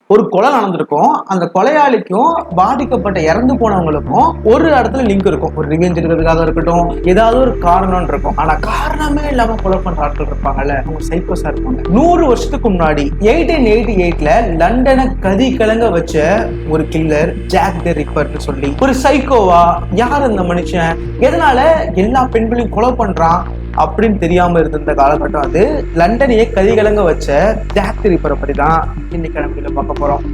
ஒரு கொலை நடந்திருக்கும். அந்த கொலையாளிக்கும் பாதிக்கப்பட்ட இறந்து போனவங்களுக்கும் ஒரு இடத்துல லிங்க் இருக்கும். ஒரு ரிவெஞ்ச் இருக்கிறதுக்காக இருக்கட்டும், ஏதாவது ஒரு காரணம் இருக்கும். ஆனா காரணமே இல்லாம கொலை பண்ற ஆட்கள் இருப்பாங்கல்ல, அவங்க சைக்கோஸா இருப்பாங்க. 100 வருஷத்துக்கு முன்னாடி 1888ல லண்டனை கதி கலங்க வச்ச ஒரு கில்லர் ஜாக் தி ரிப்பர்னு சொல்லி ஒரு சைக்கோவா. யார் அந்த மனுஷன், எதனால எல்லா பெண்களையும் கொலை பண்றான் அப்படின்னு தெரியாம இருந்த காலகட்டம் அது. லண்டனையே கதிகலங்க வச்ச ஜாக் தி ரிப்பரை பத்தி தான் இன்னைக்கு நம்ம பார்க்க போறோம்.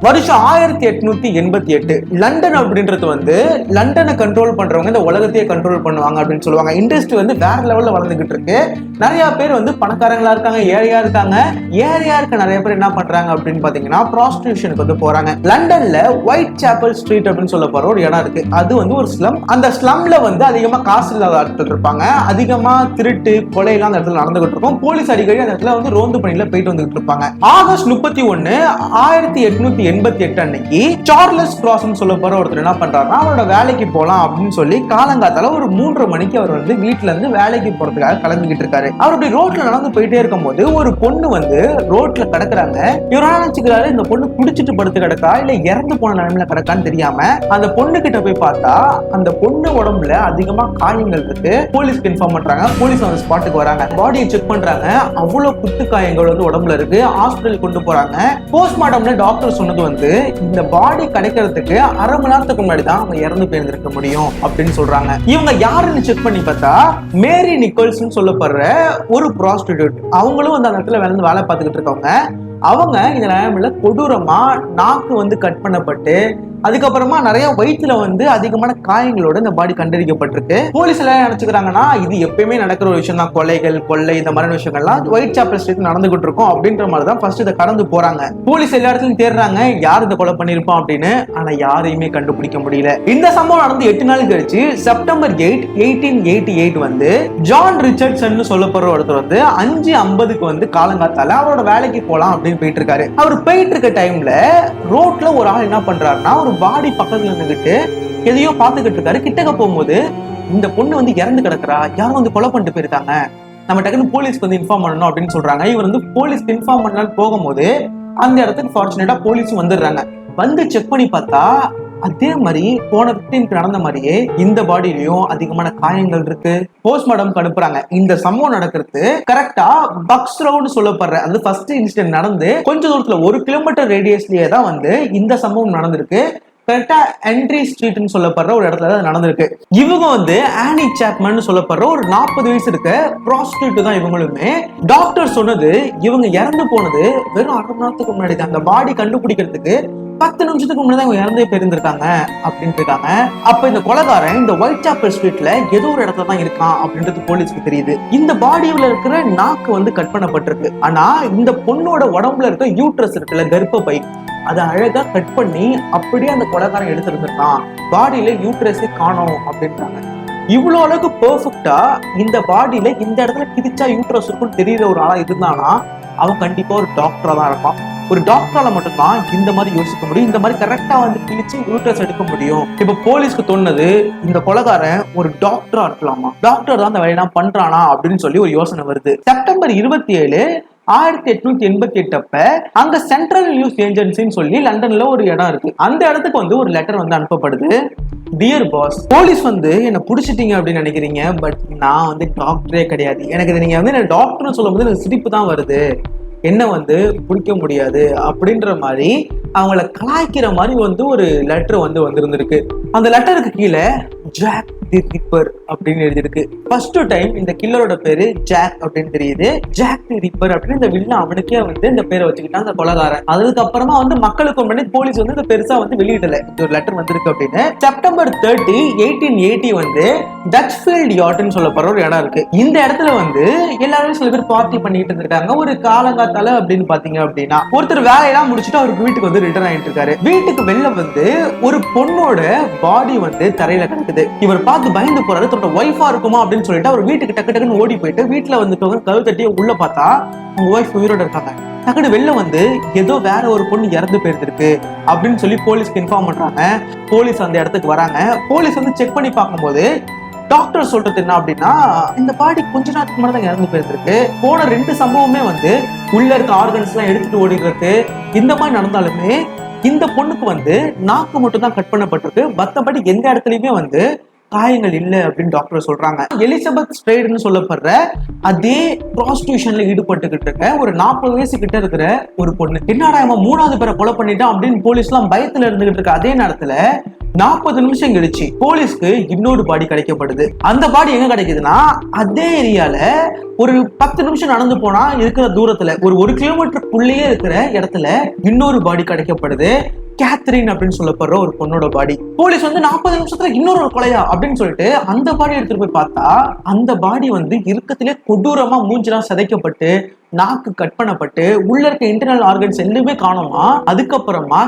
வருஷம் 1888 லண்டன் அப்படின்றது வந்து லண்டனை கண்ட்ரோல் பண்றவங்க இந்த உலகத்தையே கண்ட்ரோல் பண்ணுவாங்க அப்படின்னு சொல்லுவாங்க. இண்டஸ்ட்ரி வந்து வேற லெவல்ல வளர்ந்துகிட்டு இருக்கு. நிறைய பேர் வந்து பணக்காரங்களா இருக்காங்க, ஏழையா இருக்காங்க. ஏழையா இருக்க நிறைய பேர் என்ன பண்றாங்க அப்படின்னு பாத்தீங்கன்னா ப்ராஸ்டிடியூஷனுக்கு வந்து போறாங்க. லண்டன்ல ஒயிட் சாப்பல் ஸ்ட்ரீட் அப்படின்னு சொல்ல போற ஒரு இடம் இருக்கு. அது வந்து ஒரு ஸ்லம். அந்த ஸ்லம்ல வந்து அதிகமா காசு இல்லாத ஆட்கள் இருப்பாங்க. அதிகமா திருட்டு கொலை எல்லாம் அந்த இடத்துல நடந்துகிட்டு இருக்கும். போலீஸ் அடிக்கடி அந்த இடத்துல வந்து ரோந்து பணியில போயிட்டு வந்துகிட்டு இருப்பாங்க. ஆகஸ்ட் 31, 1888 அன்னைக்கு சார்லஸ் கிராஸ்னு சொல்ல போற ஒருத்தர் என்ன பண்றாருன்னா, அவரோட வேலைக்கு போலாம் அப்படின்னு சொல்லி காலங்காத்தால ஒரு 3:30 மணிக்கு அவர் வந்து வீட்டுல இருந்து வேலைக்கு போறதுக்காக கிளம்பிக்கிட்டு இருக்காரு. அவர் அப்படி ரோட்ல நடந்து போயிட்டே இருக்கும் போது ஒரு பொண்ணு வந்து ரோட்ல கிடக்குறாங்க. இவர் நினைச்சுக்கிறாரு இந்த பொண்ணு குடிச்சிட்டு படுத்து கிடக்கா இல்ல இறந்து போன நிலைமையில கிடக்கான்னு தெரியாம அந்த பொண்ணு கிட்ட போய் பார்த்தா அந்த பொண்ணு உடம்புல அதிகமா காயங்கள் இருக்கு. போலீஸ்க்கு இன்ஃபார்ம் பண்றாங்க. போலீஸ் அந்த ஸ்பாட்டுக்கு வராங்க. பாடியை செக் பண்றாங்க. அவ்வளவு குத்து காயங்கள் வந்து உடம்புல இருக்கு. ஹாஸ்பிட்டல் கொண்டு போறாங்க. போஸ்ட்மார்ட்டம்ல டாக்டர் சொன்னது வந்து இந்த பாடி கிடைக்கிறதுக்கு 1/2 மணி நேரத்துக்கு முன்னாடி தான் அவங்க இறந்து போயிருந்திருக்க முடியும் அப்படின்னு சொல்றாங்க. இவங்க யாருன்னு செக் பண்ணி பார்த்தா மேரி நிக்கோல்ஸ் சொல்லப்படுற ஒரு ப்ராஸ்டிடியூட். அவங்களும் அந்த இடத்துல வேலை பார்த்துக்கிட்டு இருக்கவங்க. அவங்க இந்த நிலைமையில கொடூரமா நாக்கு வந்து கட் பண்ணப்பட்டு அதுக்கப்புறமா நிறைய வயிற்றுல வந்து அதிகமான காயங்களோட இந்த பாடி கண்டறிக்கப்பட்டிருக்கு. போலீஸ் எல்லாம் நினைச்சுக்கிறாங்கன்னா இது எப்பயுமே நடக்கிற ஒரு விஷயம் தான், கொலைகள் கொள்ளை இந்த மாதிரி விஷயங்கள்லாம் ஒயிட் சாப்பல் ஸ்ட்ரீட் நடந்துகிட்டு இருக்கும் அப்படின்ற மாதிரி தான் ஃபர்ஸ்ட் இதை கடந்து போறாங்க. போலீஸ் எல்லா இடத்துலயும் தேடுறாங்க யார் இந்த கொலை பண்ணிருப்பான் அப்படின்னு. ஆனா யாரையுமே கண்டுபிடிக்க முடியல. இந்த சம்பவம் நடந்து 8 நாள் கழிச்சு செப்டம்பர் 8, 1888 வந்து ஜான் ரிச்சர்ட்சன் சொல்லப்படுற ஒருத்தர் வந்து 5:50 வந்து காலங்காத்தால அவரோட வேலைக்கு போலாம் அப்படின்னு போயிட்டு இருக்காரு. அவர் போயிட்டு இருக்க டைம்ல ரோட்ல ஒரு ஆள் என்ன பண்றாருன்னா ஒரு பாடி பக்கத்துல நின்னுகிட்டு எதையோ பாத்துக்கிட்டு இருக்காரு. கிட்டக்க போகும்போது இந்த பொண்ணு வந்து இறந்து கிடக்குறா, யாரும் வந்து கொலை பண்ணிட்டு போயிருக்காங்க, நம்ம டக்குன்னு போலீஸ்க்கு வந்து இன்ஃபார்ம் பண்ணணும் அப்படின்னு சொல்றாங்க. இவர் வந்து போலீஸ்க்கு இன்ஃபார்ம் பண்ணலான்னு போகும்போது அந்த இடத்துக்கு ஃபார்ச்சுனேட்டா போலீஸும் வந்துடுறாங்க. வந்து செக் பண்ணி பார்த்தா அதே மாதிரி போன விக்டிம்க்கு நடந்த மாதிரியே இந்த பாடியிலயும் அதிகமான காயங்கள் இருக்கு. போஸ்ட்மார்ட்டம் அனுப்புறாங்க. இந்த சம்பவம் நடக்கிறது கரெக்டா பக்ஸ் ரவுண்ட் சொல்லப்படுற அது ஃபர்ஸ்ட் இன்சிடென்ட் நடந்து கொஞ்சம் தூரத்துல 1 கிலோமீட்டர் ரேடியஸ்லயே தான் வந்து இந்த சம்பவம் நடந்திருக்கு. கரெக்டா என்ட்ரி ஸ்ட்ரீட்னு சொல்லப்படுற ஒரு இடத்துல தான் நடந்திருக்கு. இவங்க வந்து ஆனி சாப்மன் சொல்லப்படுற ஒரு 40 வயசு இருக்க ப்ராஸ்டிடியூட் தான். இவங்களுமே டாக்டர் சொன்னது இவங்க இறந்து போனது வெறும் 1/2 மணி நேரத்துக்கு முன்னாடி தான். அந்த பாடி கண்டுபிடிக்கிறதுக்கு 10 நிமிஷத்துக்கு முன்னாடி அவங்க இறந்தே போயிருந்திருக்காங்க அப்படின்னு இருக்காங்க. அப்ப இந்த கொலைகாரன் இந்த ஒயிட் சாப்பல் ஸ்ட்ரீட்ல ஏதோ ஒரு இடத்துல தான் இருக்கான் அப்படின்றது போலீஸ்க்கு தெரியுது. இந்த பாடியில இருக்கிற நாக்கு வந்து கட் பண்ணப்பட்டிருக்கு. ஆனா இந்த பொண்ணோட உடம்புல இருக்க யூட்ரஸ் இருக்குல்ல, கர்ப்பப்பை, அதை அழகா கட் பண்ணி அப்படியே அந்த கொலைகாரன் எடுத்துருக்கான். பாடியில யூட்ரஸே காணோம் அப்படின்றாங்க. இவ்வளவு அளவுக்கு பெர்ஃபெக்டா இந்த பாடியில இந்த இடத்துல கிழிச்சா யூட்ரஸ் இருக்குன்னு தெரியற ஒரு ஆளா இருந்தானா அவன் கண்டிப்பா ஒரு டாக்டரா தான் இருப்பான். ஒரு டாக்டரால மட்டும்தான் இந்த மாதிரி யோசிக்க முடியும். இந்த மாதிரி கரெக்டா வந்து கிழிச்சு யூட்ரஸ் எடுக்க முடியும். இப்ப போலீஸ்க்கு தோணுது இந்த கொலைகாரன் ஒரு டாக்டரா இருக்கலாமா, டாக்டர் தான் அந்த வேலையெல்லாம் பண்றானா அப்படின்னு சொல்லி ஒரு யோசனை வருது. செப்டம்பர் 27, 1888 அப்ப அங்க சென்ட்ரல் நியூஸ் ஏஜென்சின்னு சொல்லி லண்டன்ல ஒரு இடம் இருக்கு. அந்த இடத்துக்கு வந்து ஒரு லெட்டர் வந்து அனுப்பப்படுது. டியர் பாஸ், போலீஸ் வந்து என்ன புடிச்சிட்டீங்க அப்படின்னு நினைக்கிறீங்க, பட் நான் வந்து டாக்டரே கிடையாது. எனக்கு நீங்க வந்து என்ன டாக்டர்னு சொல்லும் போது எனக்கு சிரிப்பு தான் வருது. என்ன வந்து பிடிக்க முடியாது அப்படின்ற மாதிரி அவங்கள கலாய்க்கிற மாதிரி வந்து ஒரு லெட்டர் வந்து வந்திருந்திருக்கு. அந்த லெட்டருக்கு கீழே ஜாக் தி ரிப்பர் அப்படின்னு எழுதிருக்கு. ஃபர்ஸ்ட் டைம் இந்த கில்லரோட பேரு ஜாக் அப்படின்னு தெரியுது. ஜாக் தி ரிப்பர் அப்படின்னு இந்த வில்லன் அவனுக்கே வந்து இந்த பேரை வச்சுக்கிட்டான் அந்த கொலைகாரன். அதுக்கப்புறமா வந்து மக்களுக்கு முன்னாடி போலீஸ் வந்து இந்த பெருசா வந்து வெளியிடல ஒரு லெட்டர் வந்திருக்கு அப்படின்னு. செப்டம்பர் 30, 1880 வந்து டச்ஃபீல்ட் யார்ட்னு சொல்லப்படுற ஒரு இடம் இருக்கு. இந்த இடத்துல வந்து எல்லாரும் சில பேர் பார்ட்டி பண்ணிட்டு இருந்திருக்காங்க. ஒரு காலங்காத்தால அப்படின்னு பாத்தீங்க அப்படின்னா ஒருத்தர் வேலையெல்லாம் முடிச்சுட்டு அவருக்கு வீட்டுக்கு வந்து ரிட்டர்ன் ஆயிட்டு இருக்காரு. வீட்டுக்கு வெளில வந்து ஒரு பொண்ணோட பாடி வந்து தரையில கிடக்குது. இவர் பார்த்து பயந்து போறாரு. தன்னோட ஒய்ஃபா இருக்குமா அப்படின்னு சொல்லிட்டு அவர் வீட்டுக்கு டக்கு டக்குன்னு ஓடி போயிட்டு வீட்டுல வந்துட்டு கதவு தட்டி உள்ள பார்த்தா அவங்க ஒய்ஃப் உயிரோட இருக்காங்க. டக்குனு வெளில வந்து ஏதோ வேற ஒரு பொண்ணு இறந்து போயிருந்திருக்கு அப்படின்னு சொல்லி போலீஸ்க்கு இன்ஃபார்ம் பண்றாங்க. போலீஸ் அந்த இடத்துக்கு வராங்க. போலீஸ் வந்து செக் பண்ணி பார்க்கும்போது டாக்டர் சொல்றது என்ன அப்படின்னா, இந்த பாடி கொஞ்ச நேரத்துக்கு முன்னாடி தான் இறந்து போயிருந்திருக்கு. போன 2 சம்பவமே வந்து உள்ள இருக்க ஆர்கன்ஸ் எல்லாம் எடுத்துட்டு ஓடிடுறது இந்த மாதிரி நடந்தாலுமே இந்த பொண்ணுக்கு வந்து நாக்கு மட்டும் தான் கட் பண்ணப்பட்டிருக்கு. மற்றபடி எந்த இடத்துலயுமே வந்து காயங்கள் இல்லை அப்படின்னு டாக்டர் சொல்றாங்க. எலிசபெத் ஸ்ட்ரைடுன்னு சொல்லப்படுற அதே ப்ராஸ்டியூஷன்ல ஈடுபட்டுக்கிட்டு இருக்க ஒரு 40 வயசு கிட்ட இருக்கிற ஒரு பொண்ணு, என்னடா இவன் 3வது பேரை கொலை பண்ணிட்டான் அப்படின்னு போலீஸ் எல்லாம் பயத்துல இருந்துகிட்டு இருக்க அதே நேரத்துல 40 நிமிஷம் கழிச்சு போலீஸ்க்கு இன்னொரு பாடி கிடைக்கப்படுது. அந்த பாடி எங்க கிடைக்குதுன்னா, அதே ஏரியால ஒரு 10 நிமிஷம் நடந்து போனா இருக்கிற தூரத்துல ஒரு 1 கிலோமீட்டருக்குள்ளேயே இருக்கிற இடத்துல இன்னொரு பாடி கிடைக்கப்படுது. கேத்ரின் அப்படின்னு சொல்லப்படுற ஒரு பொண்ணோட பாடி. போலீஸ் வந்து 40 நிமிஷத்துல இன்னொரு கொலையா அப்படின்னு சொல்லிட்டு அந்த பாடி எடுத்துட்டு போய் பார்த்தா, அந்த பாடி வந்து இருக்கத்திலே கொடூரமா மூஞ்செல்லாம் சிதைக்கப்பட்டு நாக்கு கட் பண்ணப்பட்டு உள்ள இருக்க இன்டர்னல் ஆர்கன்ஸ் எதுவுமே காணுமா. அதுக்கப்புறமா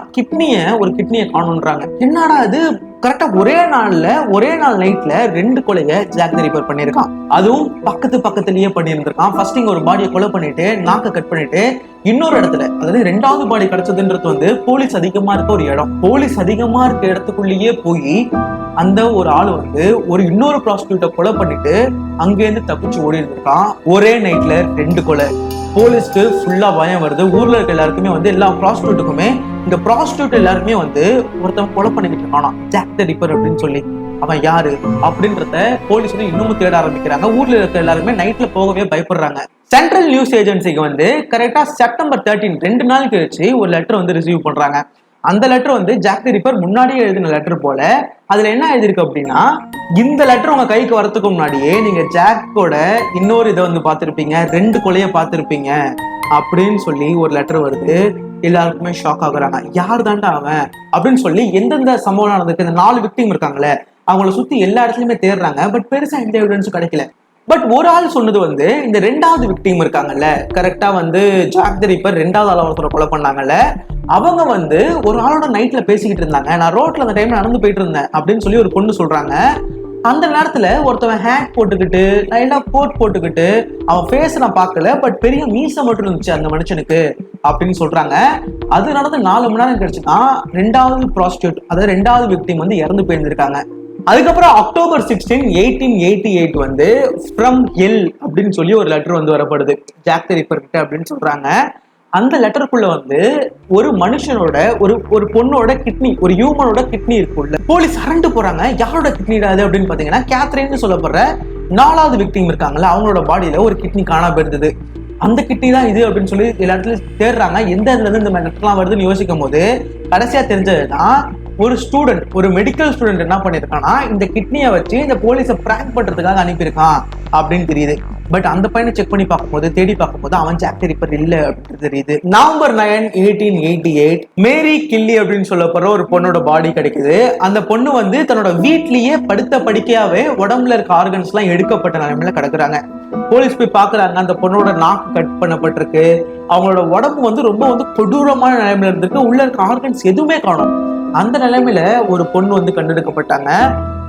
ஒரு கிட்னியை காணும்ன்றாங்க. என்னடா இது, கரெக்டா ஒரே நாள் நைட்ல 2 கொலையை ஜாக் தி ரிப்பர் பண்ணிருக்கான். அதுவும் பக்கத்துலயே பண்ணியிருந்திருக்கான். ஃபர்ஸ்ட் இங்க ஒரு பாடியை கொலை பண்ணிட்டு நாக்க கட் பண்ணிட்டு இன்னொரு இடத்துல, அதாவது 2வது பாடி கிடைச்சதுன்றது வந்து போலீஸ் அதிகமா இருக்க ஒரு இடம். போலீஸ் அதிகமா இருக்க இடத்துக்குள்ளேயே போய் அந்த ஒரு ஆள் வந்து இன்னொரு ப்ராஸ்டியூட்டை கொலை பண்ணிட்டு அங்கேருந்து தப்பிச்சு ஓடி இருந்திருக்கான். ஒரே நைட்ல 2 கொலை. போலீஸ்க்கு ஃபுல்லா பயம் வருது. ஊர்ல இருக்க எல்லாருக்குமே வந்து எல்லா ப்ராஸ்டியூட்டுக்குமே இந்த ப்ராஸ்டியூட் எல்லாருமே வந்து ஒருத்தவங்க கொலை பண்ணிக்கிட்டு இருக்கானா ஜாக் தி ரிப்பர் அப்படின்னு சொல்லி. அவன் யாரு அப்படின்றத போலீஸ் வந்து இன்னமும் தேட ஆரம்பிக்கிறாங்க. ஊர்ல இருக்க எல்லாருமே நைட்ல போகவே பயப்படுறாங்க. சென்ட்ரல் நியூஸ் ஏஜென்சிக்கு வந்து கரெக்டா செப்டம்பர் 13 2 நாள் கழிச்சு ஒரு லெட்டர் வந்து ரிசீவ் பண்றாங்க. அந்த லெட்டர் வந்து ஜாக் தி ரிப்பர் முன்னாடியே எழுதின லெட்டர் போல. அதுல என்ன எழுதிருக்கு அப்படின்னா, இந்த லெட்டர் உங்க கைக்கு வரதுக்கு முன்னாடியே நீங்க ஜாக்கோட இன்னொரு இதை வந்து பார்த்திருப்பீங்க, 2 கொலையை பார்த்திருப்பீங்க அப்படின்னு சொல்லி ஒரு லெட்டர் வருது. எல்லாருக்குமே ஷாக் ஆகுறாங்க. யார் தாண்டா அவன் அப்படின்னு சொல்லி எந்தெந்த சம்பவம் நடந்திருக்கு, இந்த 4 விக்டிம் இருக்காங்களே அவங்கள சுத்தி எல்லா இடத்துலயுமே தேடுறாங்க. பட் பெருசா எந்த எவிடன்ஸும் கிடைக்கல. பட் ஒரு ஆள் சொன்னது வந்து இந்த 2வது விக்டிம் இருக்காங்கல்ல, கரெக்டா வந்து ஜாக் தி ரிப்பர் 2வது ஆள் ஒருத்தரை கொலை பண்ணாங்கல்ல, அவங்க வந்து ஒரு ஆளோட நைட்ல பேசிக்கிட்டு இருந்தாங்க. நான் ரோட்ல அந்த டைம்ல நடந்து போயிட்டு இருந்தேன் அப்படின்னு சொல்லி ஒரு பொண்ணு சொல்றாங்க. அந்த நேரத்துல ஒருத்தவன் ஹேட் போட்டுக்கிட்டு லைட்டா கோட் போட்டுக்கிட்டு அவன் ஃபேஸ் நான் பார்க்கல, பட் பெரிய மீசை மட்டும் இருந்துச்சு அந்த மனுஷனுக்கு அப்படின்னு சொல்றாங்க. அது நடந்து 4 மணி நேரம் கழிச்சுதான் 2வது ப்ராஸ்டியூட், அதாவது 2வது விக்டிம் வந்து இறந்து போயிருந்திருக்காங்க. அதுக்கப்புறம் அக்டோபர் 16, 1888 வந்து ஃப்ரம் ஹெல் அப்படின்னு சொல்லி ஒரு லெட்டர் வந்து வரப்படுது ஜாக் தி ரிப்பர் கிட்ட அப்படின்னு சொல்றாங்க. அந்த லெட்டருக்குள்ள வந்து ஒரு மனுஷனோட ஒரு பொண்ணோட கிட்னி, ஒரு ஹியூமனோட கிட்னி இருக்குள்ள. போலீஸ் அரண்டு போறாங்க. யாரோட கிட்னி அது அப்படின்னு பாத்தீங்கன்னா, கேத்ரின்னு சொல்லப்படுற 4வது விக்டிம் இருக்காங்கல்ல, அவங்களோட பாடியில ஒரு கிட்னி காணாம இருந்தது. அந்த கிட்னி தான் இது அப்படின்னு சொல்லி எல்லா இடத்துலயும் தேடுறாங்க. எந்த இடத்துல இருந்து இந்த மாதிரி லெட்டர்லாம் வருதுன்னு யோசிக்கும் போது கடைசியா தெரிஞ்சதுதான் ஒரு ஸ்டூடெண்ட், ஒரு மெடிக்கல் ஸ்டூடெண்ட் என்ன பண்ணிருக்கான்னா, இந்த கிட்னியை வச்சு இந்த போலீஸை பிராங்க் பண்றதுக்காக அனுப்பியிருக்கான் அப்படின்னு தெரியுது. பட் அந்த பையனை செக் பண்ணி பார்க்கும்போது, தேடி பார்க்கும்போது அவன் ஜாக் தி ரிப்பர் இல்ல அப்படின்னு தெரியுது. நவம்பர் 9, 1888 மேரி கில்லி அப்படின்னு சொல்லப்படுற ஒரு பொண்ணோட பாடி கிடைக்குது. அந்த பொண்ணு வந்து தன்னோட வீட்லயே படுத்த படுக்கையாவே உடம்புல இருக்க ஆர்கன்ஸ் எல்லாம் எடுக்கப்பட்ட நிலைமையில கிடக்குறாங்க. போலீஸ் போய் பாக்குறாங்க. அந்த பொண்ணோட நாக்கு கட் பண்ணப்பட்டிருக்கு. அவங்களோட உடம்பு வந்து ரொம்ப வந்து கொடூரமான நிலைமையில இருந்திருக்கு. உள்ள இருக்க ஆர்கன்ஸ் எதுவுமே காணும். அந்த நிலைமையில ஒரு பொண்ணு வந்து கண்டெடுக்கப்பட்டாங்க.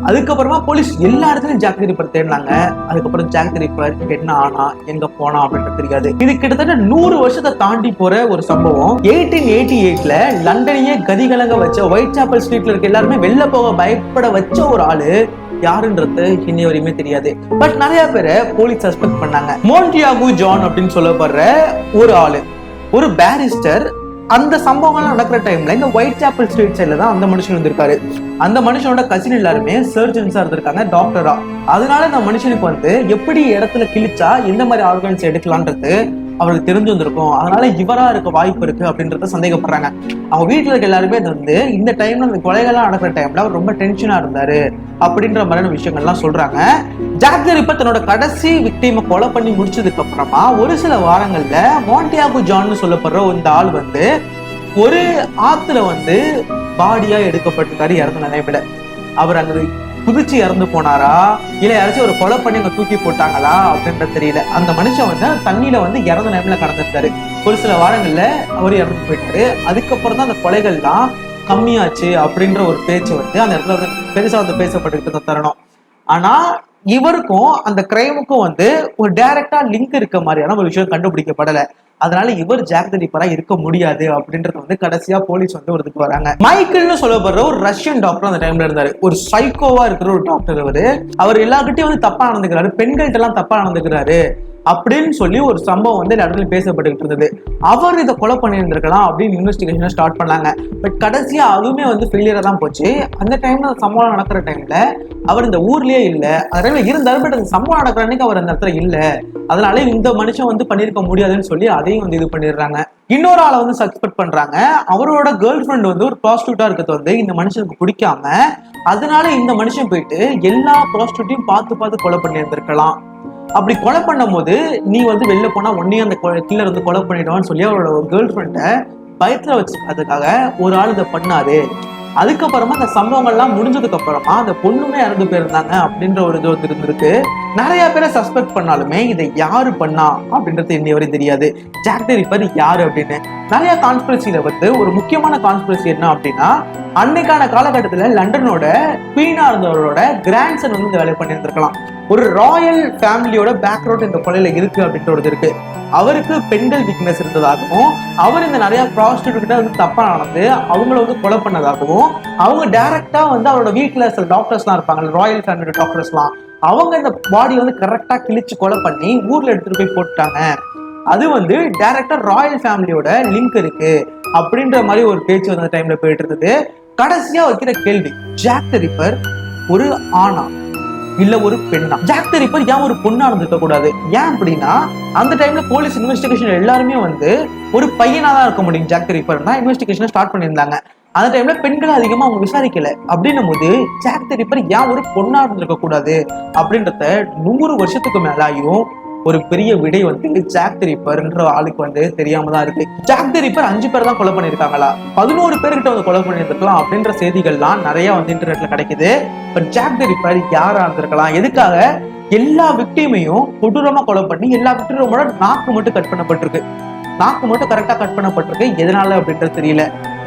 அதுக்கப்புறமா போலீஸ் எல்லா இடத்துலயும் ஜாக் தி ரிப்பர் தேடினாங்க. அதுக்கப்புறம் ஜாக் தி ரிப்பர் என்ன ஆனா, எங்க போனா அப்படின்றது தெரியாது. இது கிட்டத்தட்ட 100 வருஷத்தை தாண்டி போற ஒரு சம்பவம். 1888 லண்டனையே கதிகலங்க வச்ச, ஒயிட் சாப்பல் ஸ்ட்ரீட்ல இருக்க எல்லாருமே வெளில போக பயப்பட வச்ச ஒரு ஆளு யாருன்றது இன்னி வரையுமே தெரியாது. பட் நிறைய பேரை போலீஸ் சஸ்பெக்ட் பண்ணாங்க. மோன்டியாகு ஜான் அப்படின்னு சொல்லப்படுற ஒரு ஆளு, ஒரு பேரிஸ்டர். அந்த சம்பவங்கள்லாம் நடக்கிற டைம்ல இந்த ஒயிட் சாப்பல் ஸ்ட்ரீட் சைட்ல தான் அந்த மனுஷன் இருந்திருக்காரு. அந்த மனுஷனோட கசின் எல்லாருமே சர்ஜன்ஸா இருந்திருக்காங்க, டாக்டரா. அதனால இந்த மனுஷனுக்கு வந்து எப்படி இடத்துல கிழிச்சா எந்த மாதிரி ஆர்கன்ஸ் எடுக்கலான்றது அவருக்கு தெரிஞ்சு வந்திருக்கும். அதனால இவரா இருக்க வாய்ப்பு இருக்கு அப்படின்றத சந்தேகப்படுறாங்க. அவங்க வீட்டுல இருக்க எல்லாருமே வந்து இந்த டைம்ல அந்த கொலைகள்லாம் நடக்கிற டைம்ல அவர் ரொம்ப டென்ஷனா இருந்தாரு அப்படின்ற மாதிரியான விஷயங்கள்லாம் சொல்றாங்க. ஜாக் தி ரிப்பர் தன்னோட கடைசி விக்டிமை கொலை பண்ணி முடிச்சதுக்கு அப்புறமா ஒரு சில வாரங்கள்ல மோன்டியாகு ஜான்னு சொல்லப்படுற இந்த ஆள் வந்து ஒரு ஆத்துல வந்து பாடியா எடுக்கப்பட்டிருக்காரு இறந்த நிலைமையில. அவர் அங்க குதிச்சு இறந்து போனாரா இல்ல யாராச்சும் ஒரு கொலை பண்ணி அங்க தூக்கி போட்டாங்களா அப்படின்றது தெரியல. அந்த மனுஷன் வந்து தண்ணியில வந்து இறந்த நிலைமையில கடந்திருக்காரு. ஒரு சில வாரங்கள்ல அவர் இறந்து போயிட்டாரு. அதுக்கப்புறம் தான் அந்த கொலைகள்லாம் கம்மியாச்சு அப்படின்ற ஒரு பேச்சு வந்து அந்த இடத்துல வந்து பெருசா வந்து பேசப்பட்டு தரணும். ஆனா இவருக்கும் அந்த கிரைமுக்கும் வந்து ஒரு டைரக்டா லிங்க் இருக்க மாதிரியான ஒரு விஷயம் கண்டுபிடிக்கப்படலை. அதனால இவர் ஜாக் தி ரிப்பரா இருக்க முடியாது அப்படின்றது வந்து கடைசியா போலீஸ் வந்து ஒரு இதுக்கு வராங்க. மைக்கேல்னு சொல்லப்படுற ஒரு ரஷ்யன் டாக்டர் அந்த டைம்ல இருந்தாரு. ஒரு சைக்கோவா இருக்கிற ஒரு டாக்டர். அவர் எல்லார்கிட்டயும் வந்து தப்பா நடந்துக்கிறாரு, பெண்கள்கிட்ட எல்லாம் தப்பா நடந்துக்கிறாரு அப்படின்னு சொல்லி ஒரு சம்பவம் வந்து இடத்துல பேசப்பட்டுக்கிட்டு இருந்தது. அவர் இதை கொலை பண்ணியிருந்திருக்கலாம் அப்படின்னு இன்வெஸ்டிகேஷன் ஸ்டார்ட் பண்ணாங்க. பட் கடைசியா அதுவுமே வந்து ஃபெயிலியரா தான் போச்சு. அந்த டைம்ல சம்பவம் நடக்கிற டைம்ல அவர் இந்த ஊர்லயே இல்லை. அதனால இருந்தாலும் பட் அந்த சம்பவம் நடக்கிற அன்னைக்கு அவர் அந்த இடத்துல இல்லை. அதனால இந்த மனுஷன் வந்து பண்ணிருக்க முடியாதுன்னு சொல்லி அதையும் வந்து இது பண்ணிடுறாங்க. இன்னொரு ஆளை வந்து சஸ்பெக்ட் பண்றாங்க. அவரோட கேர்ள் ஃப்ரெண்ட் வந்து ஒரு ப்ராஸ்டியூட்டா இருக்கிறது வந்து இந்த மனுஷனுக்கு பிடிக்காம, அதனால இந்த மனுஷன் போயிட்டு எல்லா ப்ராஸ்டியூட்டையும் பார்த்து கொலை பண்ணி இருந்திருக்கலாம். அப்படி கொலை பண்ணும் போது நீ வந்து வெளில போனா ஒன்னையும் அந்த கில்லர் வந்து கொலை பண்ணிடுவான்னு சொல்லி அவரோட ஒரு கேர்ள் ஃப்ரெண்டை பயத்துல வச்சுக்கிறதுக்காக ஒரு ஆள் இதை பண்ணாரு. அதுக்கப்புறமா அந்த சம்பவங்கள்லாம் முடிஞ்சதுக்கு அப்புறமா அந்த பொண்ணுமே இறந்து போயிருந்தாங்க அப்படின்ற ஒரு இது வந்து இருந்திருக்கு. நிறைய பேரை சஸ்பெக்ட் பண்ணாலுமே இதை யாரு பண்ணா அப்படின்றது இன்னி வரை தெரியாது. ஜாக் தி ரிப்பர் யாரு அப்படின்னு நிறைய கான்ஸ்பிரசியில வந்து ஒரு முக்கியமான கான்ஸ்பிரசி என்ன அப்படின்னா, அன்னைக்கான காலகட்டத்துல லண்டனோட குவீனா இருந்தவரோட கிராண்ட்சன் வந்து இந்த வேலையை பண்ணியிருந்திருக்கலாம். ஒரு ராயல் ஃபேமிலியோட பேக்ரவுண்ட் இந்த கொலையில இருக்கு அப்படின்றது இருக்கு. அவருக்கு பெண்கள் வீக்னஸ் இருந்ததாகவும், அவர் இந்த நிறைய ப்ராஸ்டியூட் கிட்ட வந்து தப்பா நடந்து அவங்கள வந்து கொலை பண்ணதாகவும், அவங்க டைரக்டா வந்து அவரோட வீட்டுல சில டாக்டர்ஸ்லாம் இருப்பாங்க, ராயல் ஃபேமிலி டாக்டர்ஸ்லாம், அவங்க இந்த பாடியை வந்து கரெக்டா கிழிச்சு கொலை பண்ணி ஊர்ல எடுத்துட்டு போய் போட்டுட்டாங்க. அது வந்து டைரக்டா ராயல் ஃபேமிலியோட லிங்க் இருக்கு அப்படின்ற மாதிரி ஒரு பேச்சு வந்து அந்த டைம்ல போயிட்டு இருந்தது. கடைசியா வைக்கிற கேள்வி, ஜாக் தி ரிப்பர் ஒரு ஆணா இல்ல ஒரு பெண்ணா? ஜாக் தி ரிப்பர் ஏன் ஒரு பொண்ணா இருந்திருக்க கூடாது? ஏன் அப்படின்னா அந்த டைம்ல போலீஸ் இன்வெஸ்டிகேஷன் எல்லாருமே வந்து ஒரு பையனா தான் இருக்க முடியும். ஜாக் தி ரிப்பர் தான் இன்வெஸ்டிகேஷன் ஸ்டார்ட் பண்ணியிருந்தாங்க. அந்த டைம்ல பெண்களை அதிகமா அவங்க விசாரிக்கல. அப்படின்னும் போது ஜாக் தி ரிப்பர் ஏன் ஒரு பொண்ணா இருந்திருக்க கூடாது அப்படின்றத 100 வருஷத்துக்கு மேலாயும் ஒரு பெரிய விடை வந்து ஜாக் தி ரிப்பர்ன்ற ஆளுக்கு வந்து தெரியாம தான் இருக்கு. ஜாக் தி ரிப்பர் 5 பேர் தான் கொலை பண்ணிருக்காங்களா, 11 பேர்கிட்ட வந்து கொலை பண்ணிருக்கலாம் அப்படின்ற செய்திகள்லாம் நிறைய வந்து இன்டர்நெட்ல கிடைக்குது. பட் ஜாக் தி ரிப்பர் யாரா இருந்திருக்கலாம்? எதுக்காக எல்லா விக்டிமையும் கொடூரமா கொலை பண்ணி எல்லா விக்டிமோட நாக்கு மட்டும் கட் பண்ணப்பட்டிருக்கு? நாக்கு மட்டும் கரெக்டா கட் பண்ணப்பட்டிருக்கு. எதனால அப்படின்றது தெரியல.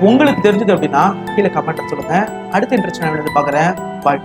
உங்களுக்கு தெரிஞ்சது அப்படின்னா கீழே கமெண்ட் சொல்லுங்க. அடுத்த இன்ட்ரெஸ்ட் நான் பாக்குறேன். பாய்.